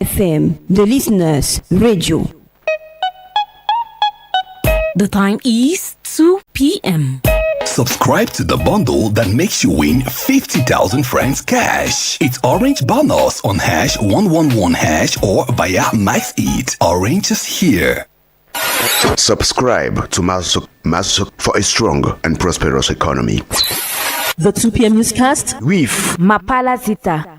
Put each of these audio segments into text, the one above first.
FM, the listeners' radio. The time is 2 p.m. Subscribe to the bundle that makes you win 50,000 francs cash. It's Orange Bonus on #111# or via Max Eat. Orange is here. Subscribe to Masuk for a strong and prosperous economy. The 2 p.m. newscast with Mapala Zita.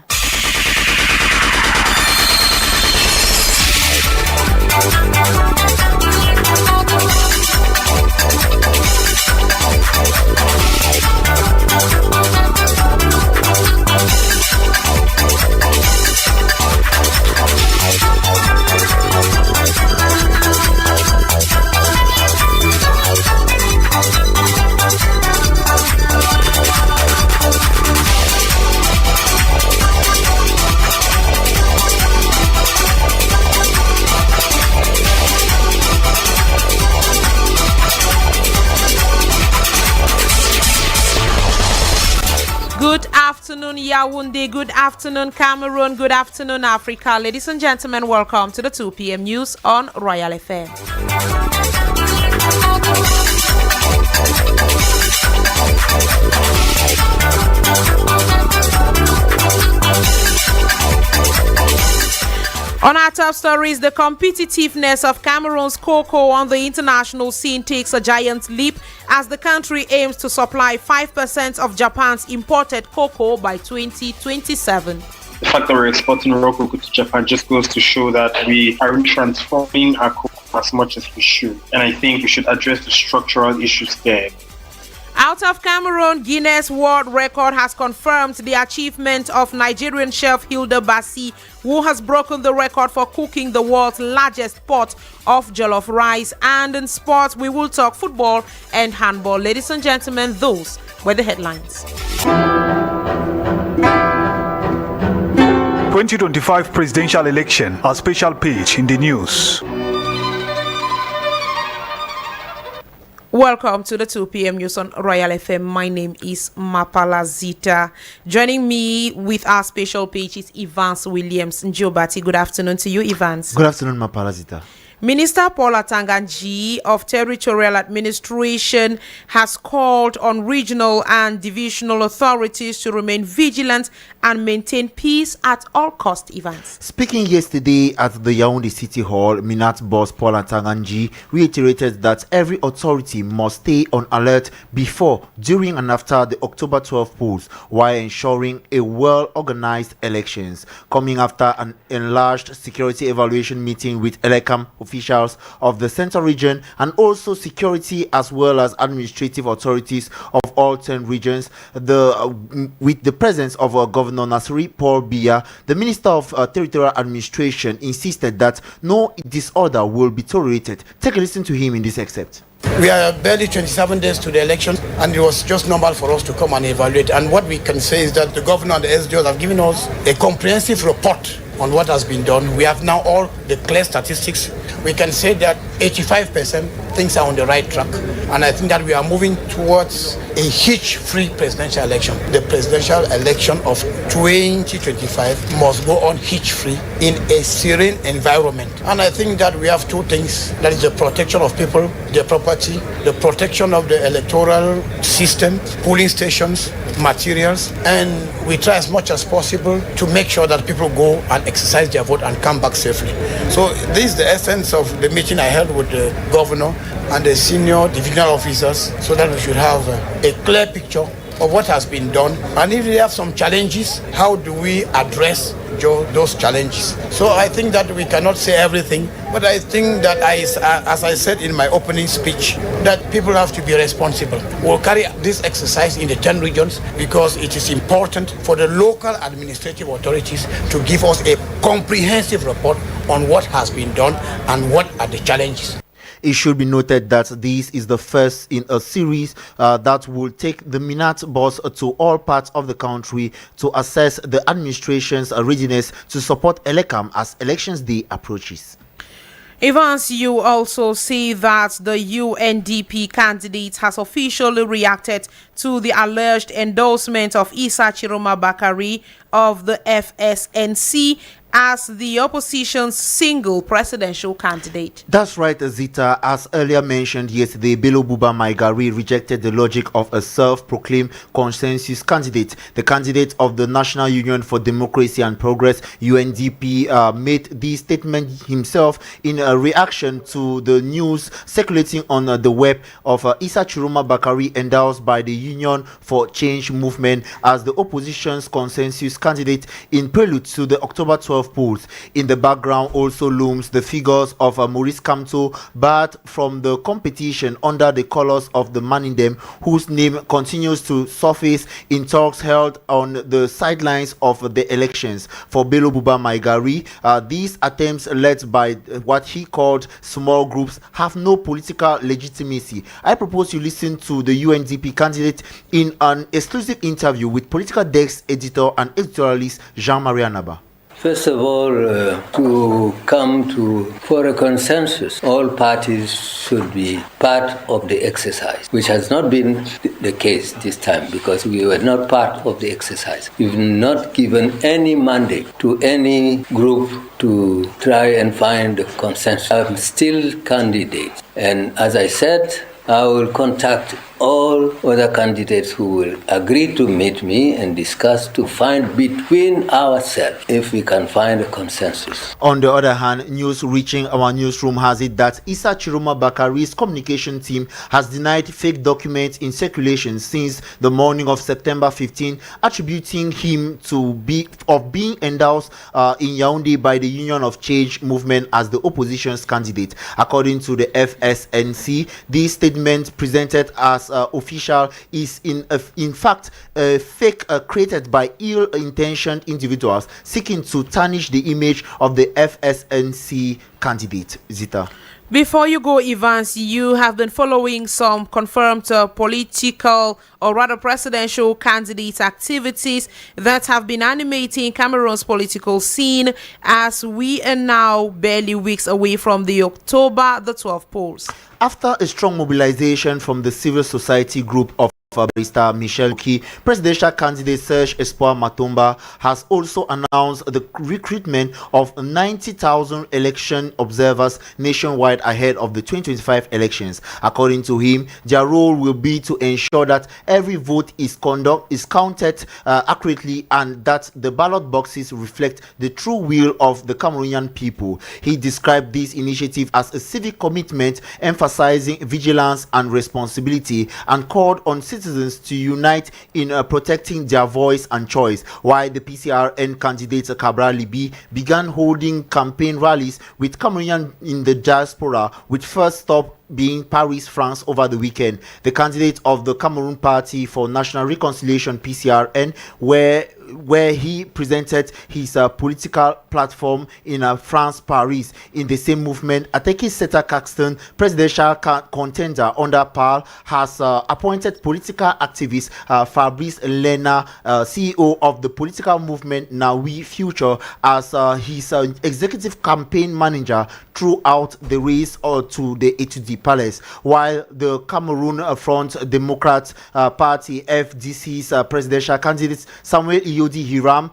Good afternoon, Yaoundé. Good afternoon, Cameroon. Good afternoon, Africa. Ladies and gentlemen, welcome to the 2 p.m. news on Royal FM. On our top stories, the competitiveness of Cameroon's cocoa on the international scene takes a giant leap as the country aims to supply 5% of Japan's imported cocoa by 2027. The fact that we're exporting raw cocoa to Japan just goes to show that we are transforming our cocoa as much as we should. And I think we should address the structural issues there. Out of Cameroon, Guinness World Record has confirmed the achievement of Nigerian chef Hilda Bassi, who has broken the record for cooking the world's largest pot of jollof rice. And in sports, we will talk football and handball. Ladies and gentlemen, those were the headlines. 2025 presidential election, a special page in the news. Welcome to the 2 p.m. news on Royal FM. My name is Mapala Zita. Joining me with our special page is Evans Williams Njobati. Good afternoon to you, Evans. Good afternoon, Mapala Zita. Minister Paul Atanganji of Territorial Administration has called on regional and divisional authorities to remain vigilant and maintain peace at all cost. Evans. Speaking yesterday at the Yaoundé City Hall, Minat boss Paul Atanganji reiterated that every authority must stay on alert before, during and after the October 12 polls while ensuring a well-organized elections, coming after an enlarged security evaluation meeting with Elekam officials of the central region and also security as well as administrative authorities of all 10 regions. With the presence of Governor Nasiri Paul Biya, the Minister of Territorial Administration insisted that no disorder will be tolerated. Take a listen to him in this excerpt. We are barely 27 days to the election, and it was just normal for us to come and evaluate. And what we can say is that the governor and the SDOs have given us a comprehensive report on what has been done. We have now all the clear statistics. We can say that 85% things are on the right track. And I think that we are moving towards a hitch-free presidential election. The presidential election of 2025 must go on hitch-free in a serene environment. And I think that we have two things. That is the protection of people, their property, the protection of the electoral system, polling stations, materials, and we try as much as possible to make sure that people go and exercise their vote and come back safely. So this is the essence of the meeting I held with the governor and the senior divisional officers, so that we should have a clear picture of what has been done, and if we have some challenges, how do we address those challenges. So I think that we cannot say everything, but I think that as I said in my opening speech, that people have to be responsible. We'll carry this exercise in the 10 regions because it is important for the local administrative authorities to give us a comprehensive report on what has been done and what are the challenges. It should be noted that this is the first in a series that will take the Minat boss to all parts of the country to assess the administration's readiness to support Elekam as Elections Day approaches. Evans, you also see that the UNDP candidate has officially reacted to the alleged endorsement of Issa Chiroma Bakari of the FSNC as the opposition's single presidential candidate. That's right, Zita. As earlier mentioned yesterday, Bello Buba Maigari rejected the logic of a self-proclaimed consensus candidate. The candidate of the National Union for Democracy and Progress, UNDP, made this statement himself in a reaction to the news circulating on the web of Issa Chiroma Bakari endorsed by the Union for Change movement as the opposition's consensus candidate in prelude to the October 12 polls. In the background also looms the figures of Maurice Kamto, barred from the competition under the colors of the Manindem, whose name continues to surface in talks held on the sidelines of the elections. For Bello Buba Maigari, these attempts led by what he called small groups have no political legitimacy. I propose you listen to the UNDP candidate in an exclusive interview with Political Desk editor and editorialist Jean-Marie Anaba. First of all, to come for a consensus, all parties should be part of the exercise, which has not been the case this time because we were not part of the exercise. We've not given any mandate to any group to try and find a consensus. I'm still candidate, and as I said, I will contact all other candidates who will agree to meet me and discuss to find between ourselves if we can find a consensus. On the other hand, news reaching our newsroom has it that Issa Chiroma Bakari's communication team has denied fake documents in circulation since the morning of September 15, attributing him to being endorsed in Yaoundé by the Union of Change movement as the opposition's candidate. According to the FSNC, this statement presented as official is in fact a fake created by ill-intentioned individuals seeking to tarnish the image of the FSNC candidate. Zita. Before you go, Evans, you have been following some confirmed political or rather presidential candidate activities that have been animating Cameroon's political scene as we are now barely weeks away from the October the 12th polls. After a strong mobilization from the civil society group of Barrister Michel Ki, presidential candidate Serge Espoir Matomba has also announced the recruitment of 90,000 election observers nationwide ahead of the 2025 elections. According to him, their role will be to ensure that every vote is counted accurately and that the ballot boxes reflect the true will of the Cameroonian people. He described this initiative as a civic commitment emphasizing vigilance and responsibility and called on citizens to unite in protecting their voice and choice, while the PCRN candidate Cabral Libi began holding campaign rallies with Cameroonians in the diaspora, with first stop being Paris, France over the weekend. The candidate of the Cameroon Party for National Reconciliation PCRN, where he presented his political platform in France, Paris. In the same movement, Ateki Seta Caxton, presidential contender under PAL, has appointed political activist Fabrice Lena, CEO of the political movement Now We Future, as his executive campaign manager throughout the race to the Etudi Palace, while the Cameroon Front Democrat Party FDC's presidential candidate Samuel Iyodi Hiram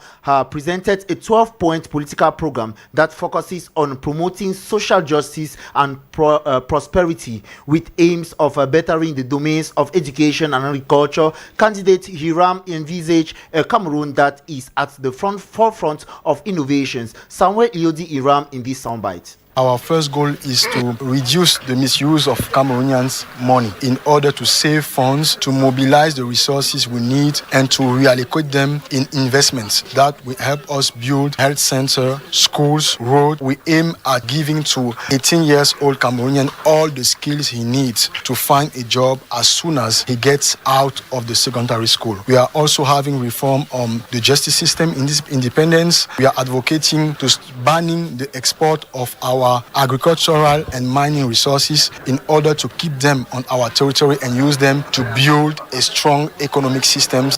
presented a 12-point political program that focuses on promoting social justice and prosperity with aims of bettering the domains of education and agriculture. Candidate Hiram envisaged a Cameroon that is at the forefront of innovations. Samuel Iyodi Hiram in this soundbite. Our first goal is to reduce the misuse of Cameroonians' money in order to save funds, to mobilize the resources we need, and to reallocate them in investments that will help us build health center, schools, roads. We aim at giving to 18 years old Cameroonian all the skills he needs to find a job as soon as he gets out of the secondary school. We are also having reform on the justice system in this independence. We are advocating to banning the export of our agricultural and mining resources in order to keep them on our territory and use them to build a strong economic system.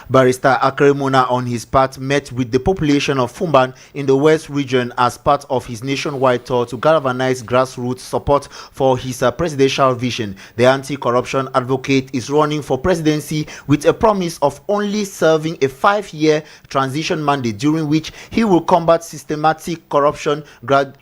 Barrister Akremona, on his part, met with the population of Fumban in the West region as part of his nationwide tour to galvanize grassroots support for his presidential vision. The anti-corruption advocate is running for presidency with a promise of only serving a 5-year transition mandate, during which he will combat systematic corruption,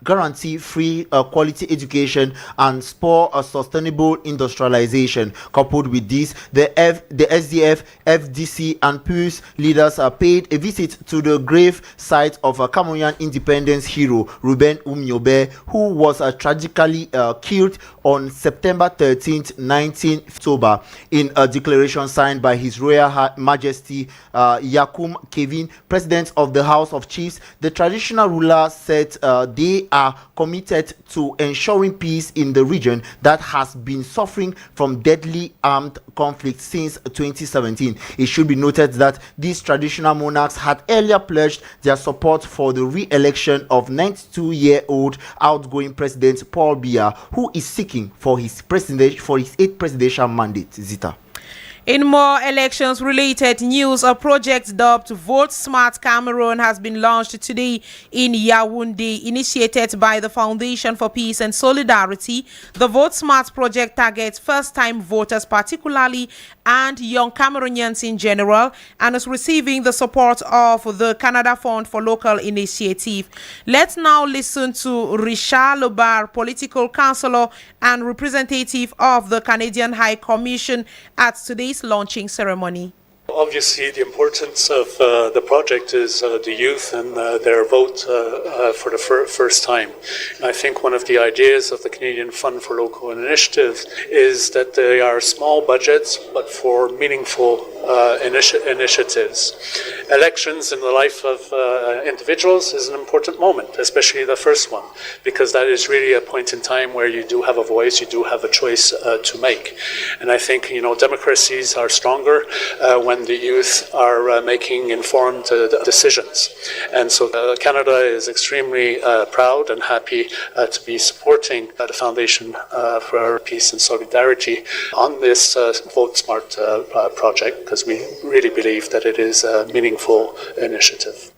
guarantee free quality education, and spur a sustainable industrialization. Coupled with this, the SDF, FDC, and PUS leaders paid a visit to the grave site of a Cameroonian independence hero, Ruben Umniobe, who was tragically killed on September 13, 19 October. In a declaration signed by His Royal Majesty Yakum Kevin, President of the House of Chiefs, the traditional ruler said they are committed to ensuring peace in the region that has been suffering from deadly armed conflict since 2017. It should be noted that these traditional monarchs had earlier pledged their support for the re-election of 92-year-old outgoing President Paul Biya, who is seeking for his 8th presidential mandate. Zita. In more elections-related news, a project dubbed Vote Smart Cameroon has been launched today in Yaoundé. Initiated by the Foundation for Peace and Solidarity, the Vote Smart project targets first-time voters particularly and young Cameroonians in general, and is receiving the support of the Canada Fund for Local Initiative. Let's now listen to Richard Lebar, political counselor and representative of the Canadian High Commission at today's launching ceremony. Obviously, the importance of the project is the youth and their vote for the first time. And I think one of the ideas of the Canadian Fund for Local Initiative is that they are small budgets, but for meaningful initiatives. Elections in the life of individuals is an important moment, especially the first one, because that is really a point in time where you do have a voice, you do have a choice to make. And I think, democracies are stronger when the youth are making informed decisions. And so Canada is extremely proud and happy to be supporting the Foundation for Peace and Solidarity on this Vote Smart project, because we really believe that it is a meaningful initiative.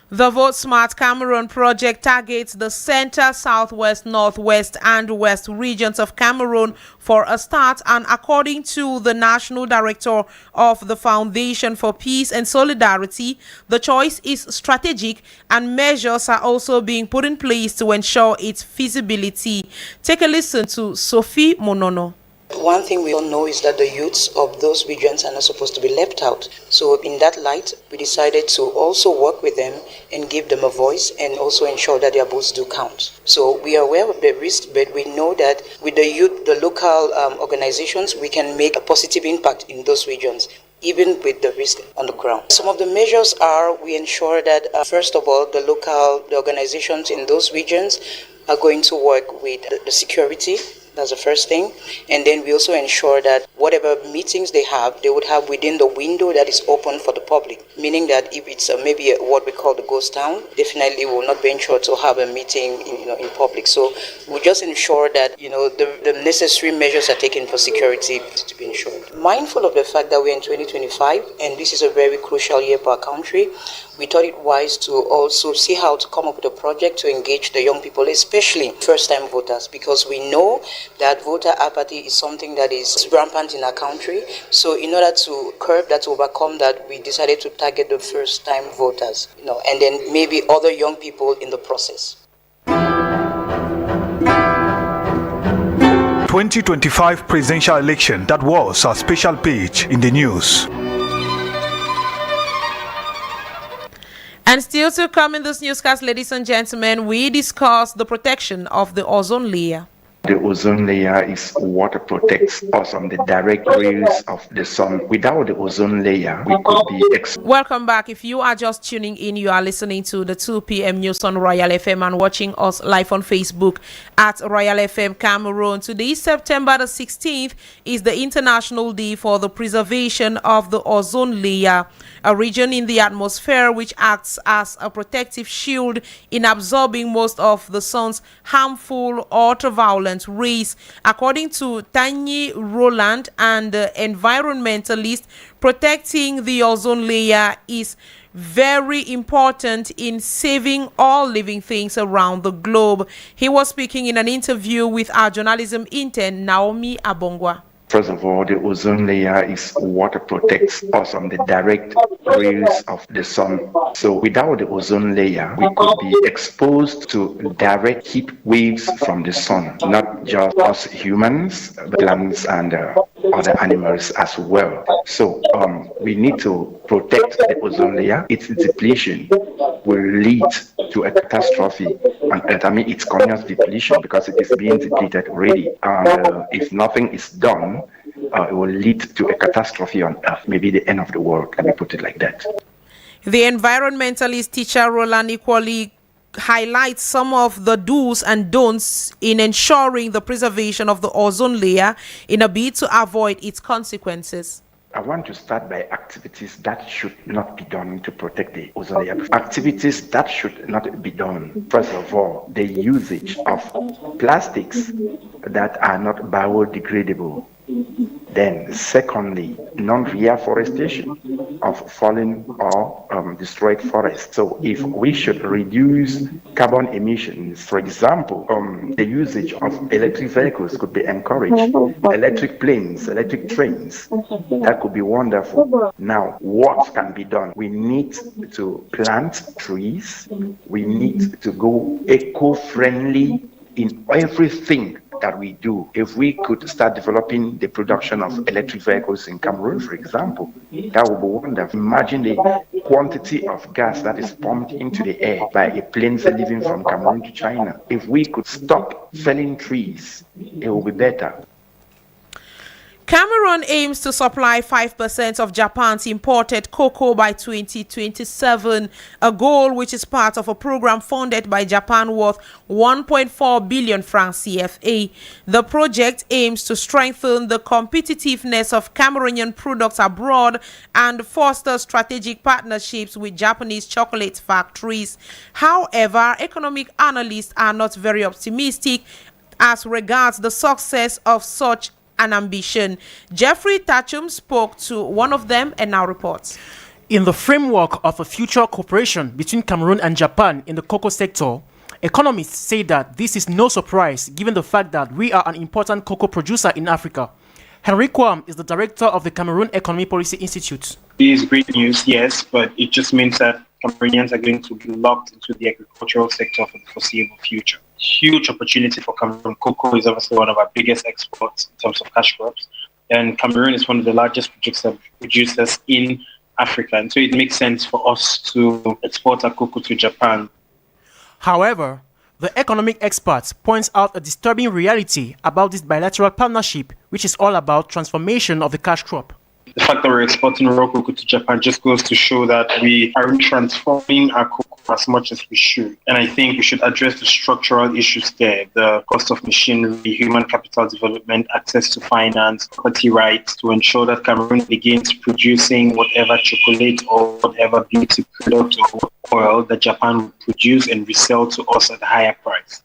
The Vote Smart Cameroon project targets the center, southwest, northwest, and west regions of Cameroon for a start, and according to the National Director of the Foundation for Peace and Solidarity, the choice is strategic and measures are also being put in place to ensure its feasibility. Take a listen to Sophie Monono. One thing we all know is that the youths of those regions are not supposed to be left out. So in that light, we decided to also work with them and give them a voice and also ensure that their votes do count. So we are aware of the risk, but we know that with the youth, the local organizations, we can make a positive impact in those regions, even with the risk on the ground. Some of the measures are we ensure that, first of all, the organizations in those regions are going to work with the security. That's the first thing. And then we also ensure that whatever meetings they would have within the window that is open for the public. Meaning that if it's maybe what we call the ghost town, definitely we will not venture to have a meeting in public. So we just ensure that the necessary measures are taken for security to be ensured. Mindful of the fact that we're in 2025 and this is a very crucial year for our country, we thought it wise to also see how to come up with a project to engage the young people, especially first-time voters, because we know that voter apathy is something that is rampant in our country. So in order to curb that, to overcome that, we decided to target the first-time voters, and then maybe other young people in the process. 2025 presidential election, that was our special page in the news. And still to come in this newscast, ladies and gentlemen, we discuss the protection of the ozone layer. The ozone layer is what protects us from the direct rays of the sun. Without the ozone layer, we could be Welcome back. If you are just tuning in, you are listening to the 2 p.m. news on Royal FM and watching us live on Facebook at Royal FM Cameroon. Today, September the 16th, is the International Day for the Preservation of the Ozone Layer, a region in the atmosphere which acts as a protective shield in absorbing most of the sun's harmful ultraviolet silent race. According to Tanyi Roland, and environmentalist, protecting the ozone layer is very important in saving all living things around the globe. He was speaking in an interview with our journalism intern, Naomi Abongwa. First of all, the ozone layer is what protects us from the direct rays of the sun. So without the ozone layer, we could be exposed to direct heat waves from the sun, not just us humans, but plants and other animals as well. So we need to protect the ozone layer. Its depletion will lead to a catastrophe. And I mean, it's continuous depletion because it is being depleted already. And if nothing is done, it will lead to a catastrophe on Earth, maybe the end of the world. Let me put it like that. The environmentalist teacher Roland equally highlights some of the do's and don'ts in ensuring the preservation of the ozone layer in a bid to avoid its consequences. I want to start by activities that should not be done to protect the ozone layer. Activities that should not be done. First of all, the usage of plastics that are not biodegradable. Then, secondly, non-reforestation of fallen or destroyed forests. So, if we should reduce carbon emissions, for example, the usage of electric vehicles could be encouraged. Electric planes, electric trains, that could be wonderful. Now, what can be done? We need to plant trees. We need to go eco-friendly in everything that we do. If we could start developing the production of electric vehicles in Cameroon, for example, that would be wonderful. Imagine the quantity of gas that is pumped into the air by a plane leaving from Cameroon to China. If we could stop felling trees, it would be better. Cameroon aims to supply 5% of Japan's imported cocoa by 2027, a goal which is part of a program funded by Japan worth 1.4 billion francs CFA. The project aims to strengthen the competitiveness of Cameroonian products abroad and foster strategic partnerships with Japanese chocolate factories. However, economic analysts are not very optimistic as regards the success of such an ambition. Jeffrey Tachum spoke to one of them and now reports. In the framework of a future cooperation between Cameroon and Japan in the cocoa sector, economists say that this is no surprise given the fact that we are an important cocoa producer in Africa. Henry Kwam is the director of the Cameroon Economy Policy Institute. It is great news, yes, but it just means that Cameroonians are going to be locked into the agricultural sector for the foreseeable future. Huge opportunity for Cameroon. Cocoa is obviously one of our biggest exports in terms of cash crops, and Cameroon is one of the largest producers in Africa, and so it makes sense for us to export our cocoa to Japan. However, the economic experts point out a disturbing reality about this bilateral partnership, which is all about transformation of the cash crop. The fact that we're exporting raw cocoa to Japan just goes to show that we aren't transforming our cocoa as much as we should. And I think we should address the structural issues there: the cost of machinery, human capital development, access to finance, property rights, to ensure that Cameroon begins producing whatever chocolate or whatever beauty product or oil that Japan will produce and resell to us at a higher price.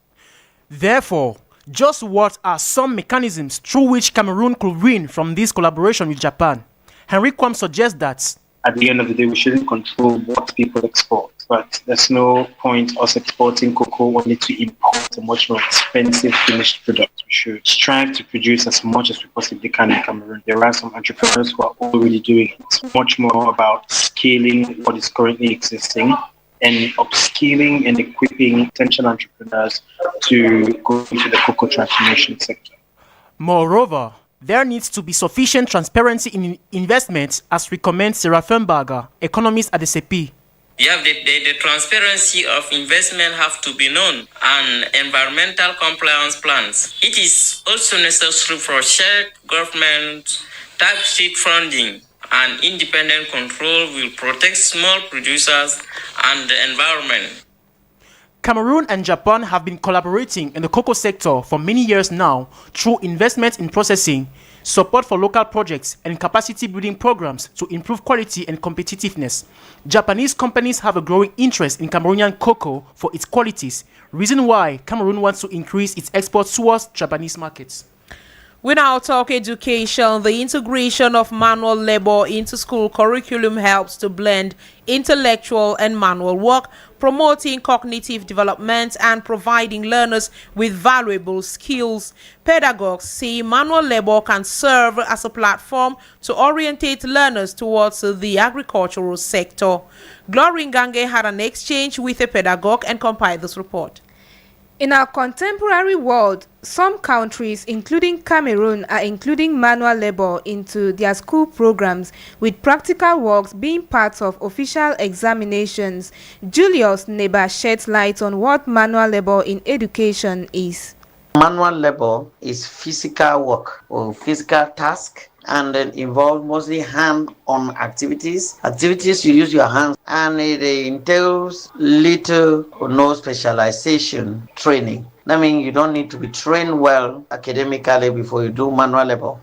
Therefore, just what are some mechanisms through which Cameroon could win from this collaboration with Japan? Henry Kwam suggests that at the end of the day, we shouldn't control what people export, but there's no point us exporting cocoa only to import a much more expensive finished product. We should strive to produce as much as we possibly can in Cameroon. There are some entrepreneurs who are already doing it. It's much more about scaling what is currently existing and upskilling and equipping potential entrepreneurs to go into the cocoa transformation sector. Moreover, there needs to be sufficient transparency in investments, as recommends Sarah Fernberger, economist at the CEPI. The transparency of investment have to be known, and environmental compliance plans. It is also necessary for shared government tax sheet funding, and independent control will protect small producers and the environment. Cameroon and Japan have been collaborating in the cocoa sector for many years now through investment in processing, support for local projects, and capacity building programs to improve quality and competitiveness. Japanese companies have a growing interest in Cameroonian cocoa for its qualities, reason why Cameroon wants to increase its exports towards Japanese markets. We now talk education. The integration of manual labor into school curriculum helps to blend intellectual and manual work, promoting cognitive development and providing learners with valuable skills. Pedagogues say manual labor can serve as a platform to orientate learners towards the agricultural sector. Glory Ngange had an exchange with a pedagogue and compiled this report. In our contemporary world, some countries, including Cameroon, are including manual labor into their school programs, with practical works being part of official examinations. Julius Neba sheds light on what manual labor in education is. Manual labor is physical work or physical task, and then involve mostly hand-on activities you use your hands, and it entails little or no specialization training. That means you don't need to be trained well academically before you do manual labor.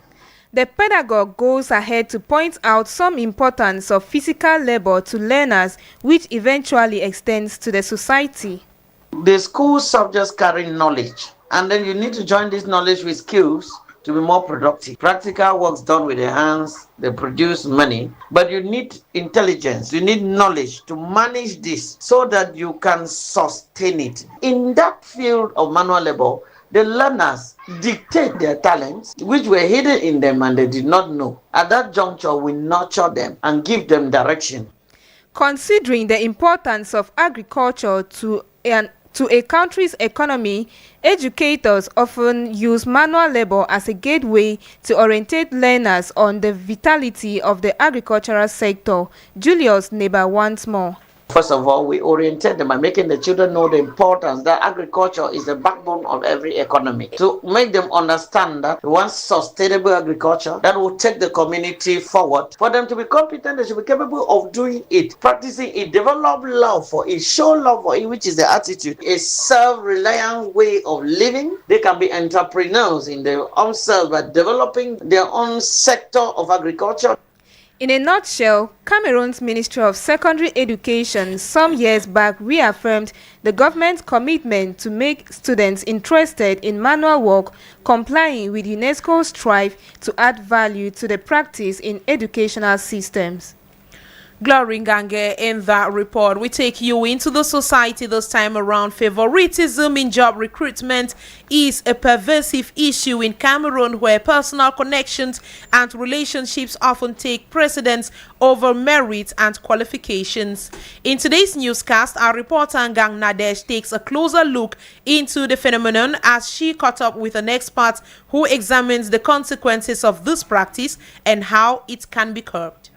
The pedagogue goes ahead to point out some importance of physical labor to learners, which eventually extends to the society. The school subjects carry knowledge, and then you need to join this knowledge with skills to be more productive. Practical works done with the hands, they produce money, but you need intelligence, you need knowledge to manage this so that you can sustain it. In that field of manual labor, the learners dictate their talents, which were hidden in them and they did not know. At that juncture, we nurture them and give them direction. Considering the importance of agriculture to a country's economy, educators often use manual labor as a gateway to orientate learners on the vitality of the agricultural sector. Julius Neba once more. First of all, we orientate them by making the children know the importance that agriculture is the backbone of every economy. To make them understand that we want sustainable agriculture that will take the community forward. For them to be competent, they should be capable of doing it, practicing it, develop love for it, show love for it, which is the attitude. A self-reliant way of living. They can be entrepreneurs in their own self by developing their own sector of agriculture. In a nutshell, Cameroon's Ministry of Secondary Education some years back reaffirmed the government's commitment to make students interested in manual work, complying with UNESCO's drive to add value to the practice in educational systems. Glory Ngange, in that report, we take you into the society this time around. Favoritism in job recruitment is a pervasive issue in Cameroon, where personal connections and relationships often take precedence over merit and qualifications. In today's newscast, our reporter Ngang Nadesh takes a closer look into the phenomenon as she caught up with an expert who examines the consequences of this practice and how it can be curbed.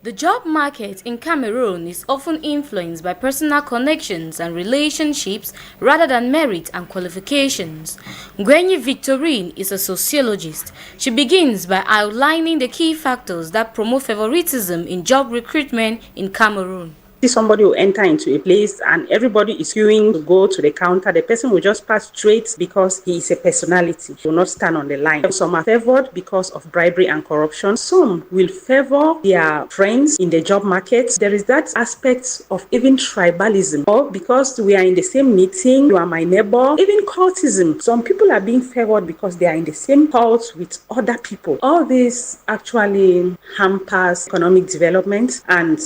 The job market in Cameroon is often influenced by personal connections and relationships rather than merit and qualifications. Gwenye Victorine is a sociologist. She begins by outlining the key factors that promote favoritism in job recruitment in Cameroon. Somebody will enter into a place and everybody is queuing to go to the counter. The person will just pass straight because he is a personality. He will not stand on the line. Some are favored because of bribery and corruption. Some will favor their friends in the job market. There is that aspect of even tribalism, or because we are in the same meeting, you are my neighbor. Even cultism. Some people are being favored because they are in the same cult with other people. All this actually hampers economic development, and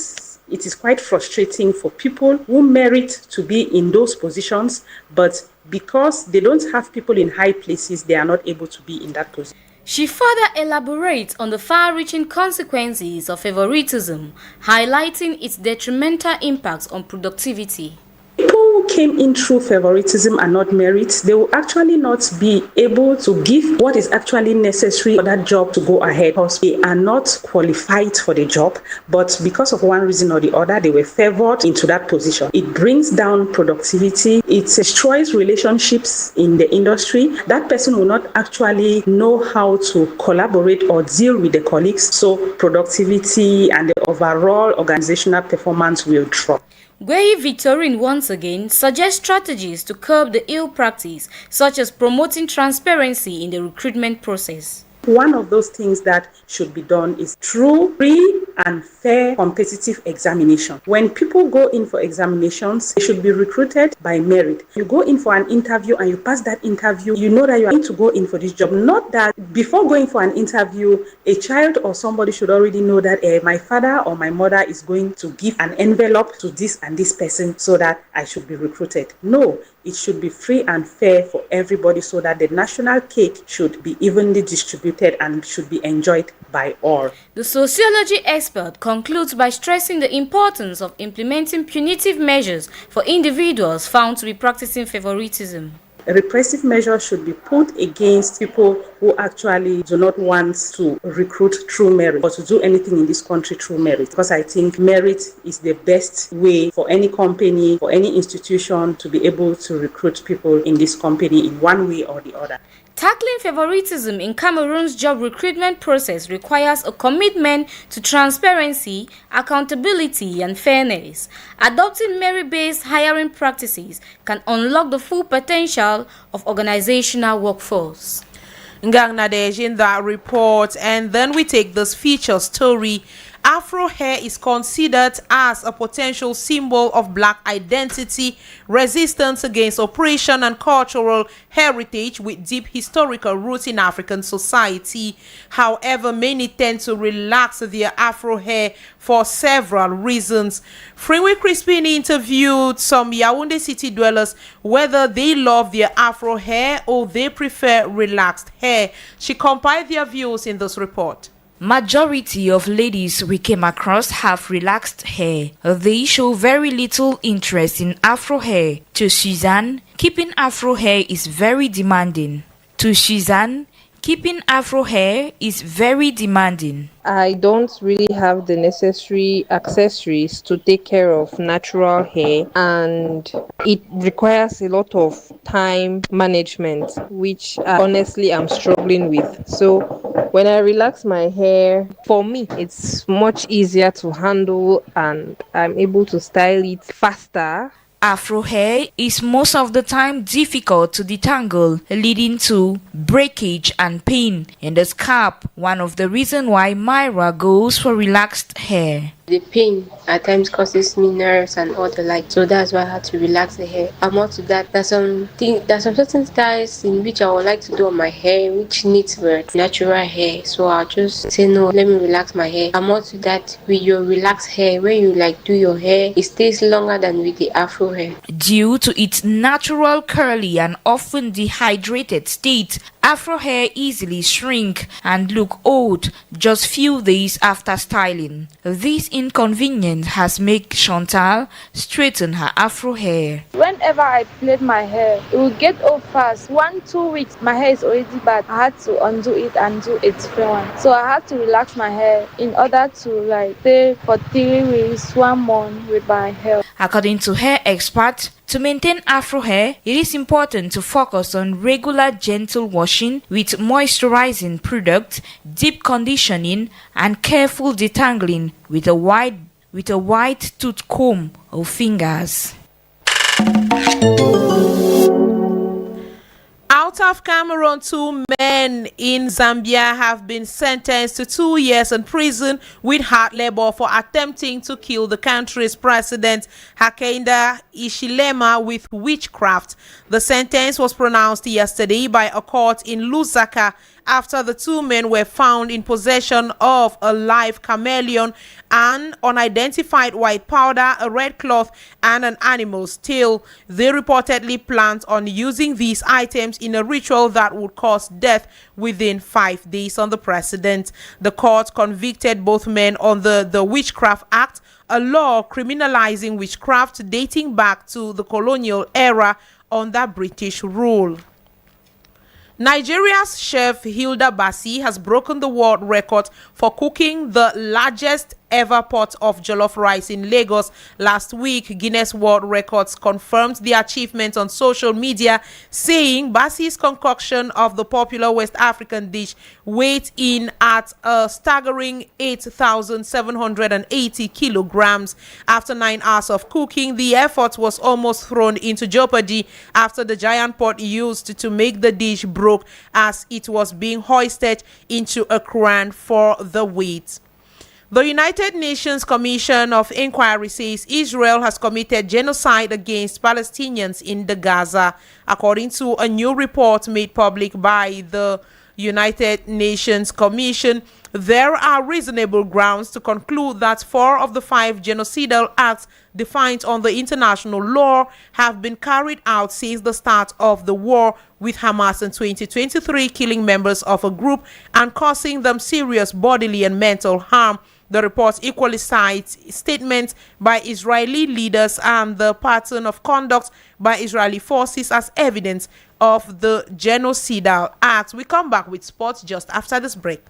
it is quite frustrating for people who merit to be in those positions, but because they don't have people in high places, they are not able to be in that position. She further elaborates on the far-reaching consequences of favoritism, highlighting its detrimental impacts on productivity. People who came in through favoritism and not merit, they will actually not be able to give what is actually necessary for that job to go ahead, because they are not qualified for the job, but because of one reason or the other, they were favored into that position. It brings down productivity, it destroys relationships in the industry. That person will not actually know how to collaborate or deal with the colleagues, so productivity and the overall organizational performance will drop. Gweyi Victorine once again suggests strategies to curb the ill practice, such as promoting transparency in the recruitment process. One of those things that should be done is through free and fair competitive examination. When people go in for examinations, they should be recruited by merit. You go in for an interview and you pass that interview, you know that you are going to go in for this job. Not that before going for an interview, a child or somebody should already know that my father or my mother is going to give an envelope to this and this person so that I should be recruited. No, it should be free and fair for everybody so that the national cake should be evenly distributed and should be enjoyed by all. The sociology expert concludes by stressing the importance of implementing punitive measures for individuals found to be practicing favoritism. Repressive measures should be put against people who actually do not want to recruit through merit or to do anything in this country through merit, because I think merit is the best way for any company, for any institution to be able to recruit people in this company in one way or the other. Tackling favoritism in Cameroon's job recruitment process requires a commitment to transparency, accountability, and fairness. Adopting merit-based hiring practices can unlock the full potential of organizational workforce. Ngangnadej in that report, and then we take this feature story. Afro hair is considered as a potential symbol of black identity, resistance against oppression, and cultural heritage with deep historical roots in African society. However, many tend to relax their Afro hair for several reasons. Freeway Crispin interviewed some Yaoundé city dwellers whether they love their Afro hair or they prefer relaxed hair. She compiled their views in this report. Majority of ladies we came across have relaxed hair. They show very little interest in Afro hair. To Suzanne, keeping Afro hair is very demanding. I don't really have the necessary accessories to take care of natural hair, and it requires a lot of time management, which honestly I'm struggling with. So when I relax my hair, for me it's much easier to handle and I'm able to style it faster. Afro hair is most of the time difficult to detangle, leading to breakage and pain in the scalp. One of the reasons why Myra goes for relaxed hair. The pain at times causes me nerves and all the like, so that's why I had to relax the hair. I'm more to that. There's some certain styles in which I would like to do on my hair, which needs natural hair. So I'll just say no, let me relax my hair. I'm more to that. With your relaxed hair, when you do your hair, it stays longer than with the Afro hair. Due to its natural curly and often dehydrated state, Afro hair easily shrink and look old just few days after styling. This inconvenience has made Chantal straighten her Afro hair. Whenever I plait my hair, it will get old fast. 1-2 weeks, my hair is already bad. I had to undo it and do a different one. So I had to relax my hair in order to stay for 3 weeks, 1 month with my hair. According to hair experts, to maintain Afro hair, it is important to focus on regular gentle washing with moisturizing products, deep conditioning, and careful detangling with a wide tooth comb or fingers. Out of Cameroon, 2 men in Zambia have been sentenced to 2 years in prison with hard labor for attempting to kill the country's president, Hakainde Hichilema, with witchcraft. The sentence was pronounced yesterday by a court in Lusaka after the 2 men were found in possession of a live chameleon, an unidentified white powder, a red cloth, and an animal's tail. They reportedly planned on using these items in a ritual that would cause death within 5 days on the president. The court convicted both men on the Witchcraft Act, a law criminalizing witchcraft dating back to the colonial era under British rule. Nigeria's chef Hilda Bassi has broken the world record for cooking the largest ever pot of jollof rice in Lagos last week. Guinness World Records confirmed the achievement on social media, saying Bassi's concoction of the popular West African dish weighed in at a staggering 8,780 kilograms. After 9 hours of cooking, the effort was almost thrown into jeopardy after the giant pot used to make the dish broke as it was being hoisted into a crane for the weight. The United Nations Commission of Inquiry says Israel has committed genocide against Palestinians in the Gaza. According to a new report made public by the United Nations Commission, there are reasonable grounds to conclude that 4 of the 5 genocidal acts defined under international law have been carried out since the start of the war, with Hamas in 2023 killing members of a group and causing them serious bodily and mental harm. The report equally cites statements by Israeli leaders and the pattern of conduct by Israeli forces as evidence of the genocidal act. We come back with sports just after this break.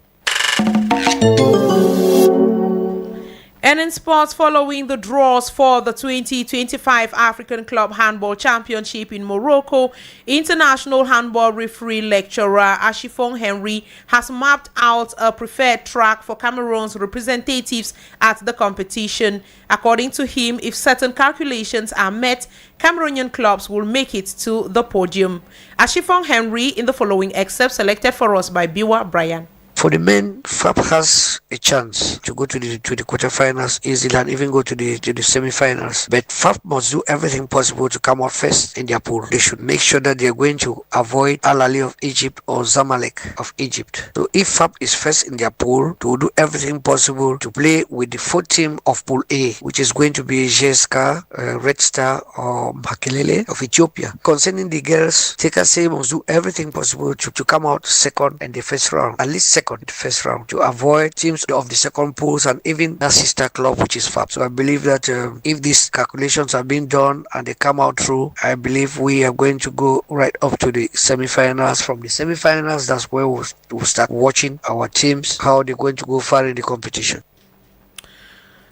And in sports, following the draws for the 2025 African Club Handball Championship in Morocco, international handball referee lecturer Ashifong Henry has mapped out a preferred track for Cameroon's representatives at the competition. According to him, if certain calculations are met, Cameroonian clubs will make it to the podium. Ashifong Henry in the following excerpt selected for us by Biwa Brian. For the men, FAP has a chance to go to the quarterfinals easily and even go to the semi-finals. But FAP must do everything possible to come out first in their pool. They should make sure that they are going to avoid Al Ahly of Egypt or Zamalek of Egypt. So if FAP is first in their pool, they will do everything possible to play with the 4th team of Pool A, which is going to be JSK, Red Star or Makelele of Ethiopia. Concerning the girls, TKC must do everything possible to come out second in the first round, at least second in the first round, to avoid teams of the second pools and even a sister club, which is FAP. So I believe that if these calculations are being done and they come out true, I believe we are going to go right up to the semi-finals. From the semi-finals, that's where we'll start watching our teams, how they're going to go far in the competition.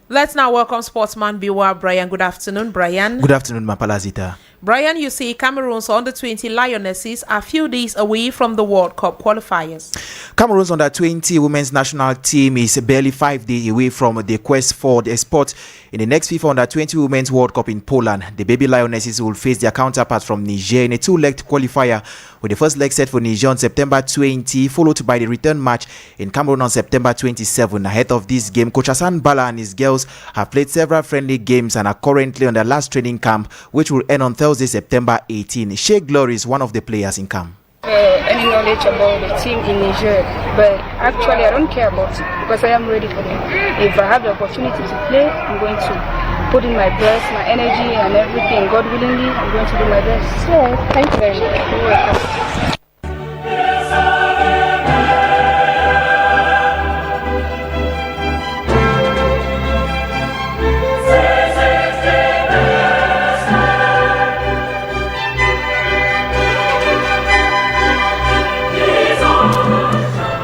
Let's now welcome sportsman Biwa Brian. Good afternoon, Brian. Good afternoon, Mapalazita. Brian, you say Cameroon's under-20 Lionesses are a few days away from the World Cup qualifiers. Cameroon's under-20 women's national team is barely 5 days away from the quest for the spot in the next FIFA under-20 Women's World Cup in Poland. The baby Lionesses will face their counterparts from Niger in a 2-legged qualifier, with the first leg set for Niger on September 20, followed by the return match in Cameroon on September 27. Ahead of this game, Coach Hassan Bala and his girls have played several friendly games and are currently on their last training camp, which will end on Thursday, September 18. Sheikh Glory is one of the players in camp. Any knowledge about the team in Niger, but actually I don't care about it because I am ready for them. If I have the opportunity to play, I'm going to put in my best, my energy and everything. God willingly, I'm going to do my best. So thank you very much. You're welcome.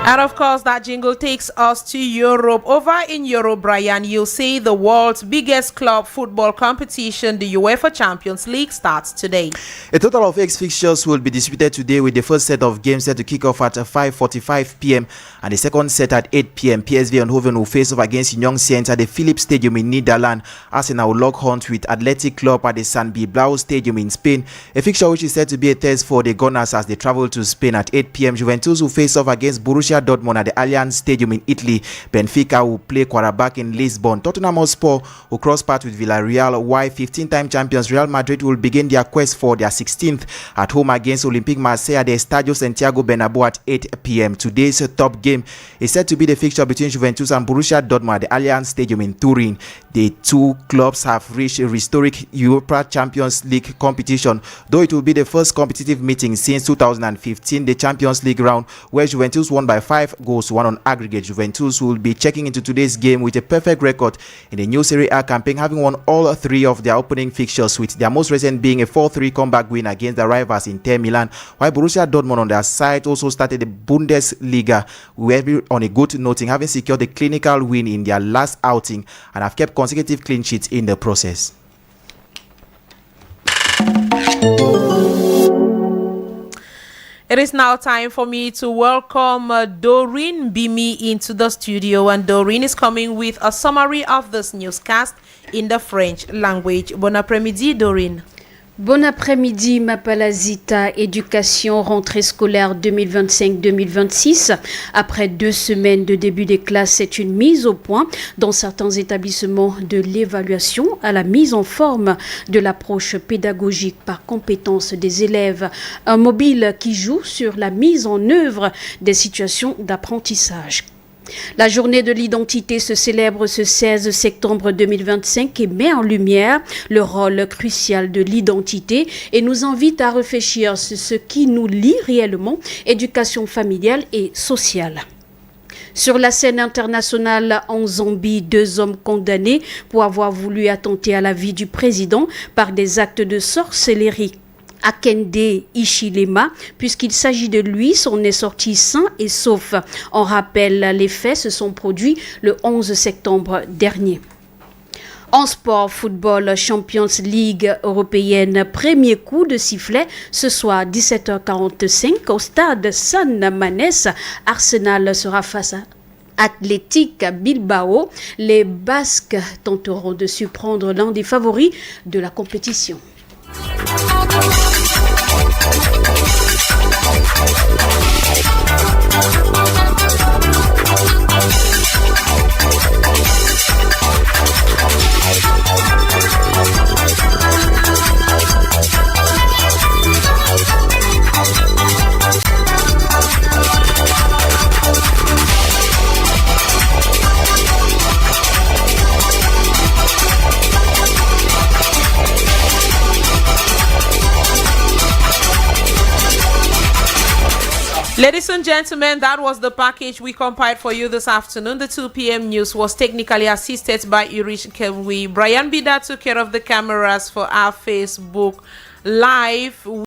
And of course, that jingle takes us to Europe. Over in Europe, Brian, you'll see the world's biggest club football competition, the UEFA Champions League, starts today. A total of 8 fixtures will be disputed today, with the first set of games set to kick off at 5:45 p.m. and the second set at 8 p.m. PSV Eindhoven will face off against Young Saints at the Philips Stadium in Netherlands. Arsenal will lock horns with Athletic Club at the San Bilbao Stadium in Spain, a fixture which is said to be a test for the Gunners as they travel to Spain. At 8 p.m. Juventus will face off against Borussia Dortmund at the Allianz Stadium in Italy. Benfica will play Qarabağ in Lisbon. Tottenham Hotspur will cross paths with Villarreal, while 15-time champions Real Madrid will begin their quest for their 16th at home against Olympique Marseille at the Estadio Santiago Bernabeu at 8 p.m. Today's top game is said to be the fixture between Juventus and Borussia Dortmund at the Allianz Stadium in Turin. The two clubs have reached a historic Europa Champions League competition, though it will be the first competitive meeting since 2015, the Champions League round, where Juventus won by 5 goals to 1 on aggregate. Juventus will be checking into today's game with a perfect record in the new Serie A campaign, having won all 3 of their opening fixtures, with their most recent being a 4-3 comeback win against the rivals Inter Milan, while Borussia Dortmund on their side also started the Bundesliga on a good noting, having secured a clinical win in their last outing and have kept consecutive clean sheets in the process. It is now time for me to welcome Doreen Bimi into the studio, and Doreen is coming with a summary of this newscast in the French language. Bon après-midi, Doreen. Bon après-midi, Mapalazita. Éducation, rentrée scolaire 2025-2026. Après 2 semaines de début des classes, c'est une mise au point dans certains établissements de l'évaluation à la mise en forme de l'approche pédagogique par compétence des élèves. Un mobile qui joue sur la mise en œuvre des situations d'apprentissage. La journée de l'identité se célèbre ce 16 septembre 2025 et met en lumière le rôle crucial de l'identité et nous invite à réfléchir sur ce qui nous lie réellement, éducation familiale et sociale. Sur la scène internationale en Zambie, 2 hommes condamnés pour avoir voulu attenter à la vie du président par des actes de sorcellerie. Akende Ichilema, puisqu'il s'agit de lui, s'en est sorti sain et sauf. En rappel, les faits se sont produits le 11 septembre dernier. En sport, football, Champions League européenne, premier coup de sifflet ce soir 17h45 au stade San Mamés. Arsenal sera face à Athletic Bilbao. Les Basques tenteront de surprendre l'un des favoris de la compétition. Ladies and gentlemen, that was the package we compiled for you this afternoon. The 2 p.m. news was technically assisted by Irish Kelwi. Brian Bida took care of the cameras for our Facebook Live.